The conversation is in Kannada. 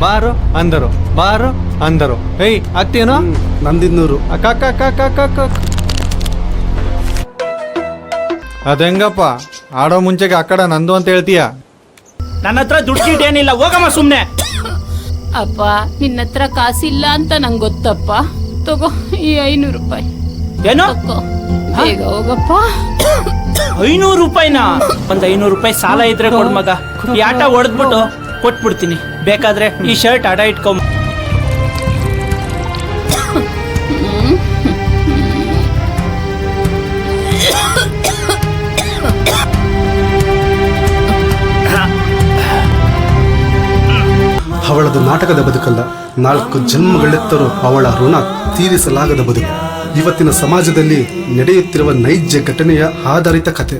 ಬಾರೋ ಅಂದರು, ಬಾರೋ ಅಂದರು. ಏಯ್ ಅತ್ತೇನೋ ನಂದಿನ್ನೂರು. ಅಕ್ಕ ಅದೆಂಗಪ್ಪ ಆಡೋ ಮುಂಚೆಗೆ ಆ ಕಡೆ ನಂದು ಅಂತ ಹೇಳ್ತೀಯ? ನನ್ನ ಹತ್ರ ದುಡ್ಡು ಏನಿಲ್ಲ, ಹೋಗಮ್ಮ ಸುಮ್ನೆ. ಅಪ್ಪ ನಿನ್ನ ಹತ್ರ ಕಾಸಿಲ್ಲ ಅಂತ ನಂಗೆ ಗೊತ್ತಪ್ಪ. ತಗೋ ಈ 500 ರೂಪಾಯಿ. ಏನು ತಗೋ, ಬೇಗ ಹೋಗಪ್ಪ. 500 ರೂಪಾಯಿನಾ? ಒಂದ್ 500 ರೂಪಾಯಿ ಸಾಲ ಇದ್ರೆ ಕೊಡ್ ಮಗ. ಈ ಆಟ ಹೊಡೆದ್ಬಿಟ್ಟು ಕೊಟ್ಬಿಡ್ತೀನಿ. ಬೇಕಾದ್ರೆ ಈ ಶರ್ಟ್ ಅಡ ಇಟ್ಕೊಂಬ. ಅವಳದು ನಾಟಕದ ಬದುಕಲ್ಲ, 4 ಜನ್ಮಗಳೆತ್ತರೂ ಅವಳ ಋಣ ತೀರಿಸಲಾಗದ ಬದುಕು. ಇವತ್ತಿನ ಸಮಾಜದಲ್ಲಿ ನಡೆಯುತ್ತಿರುವ ನೈಜ ಘಟನೆಯ ಆಧಾರಿತ ಕಥೆ.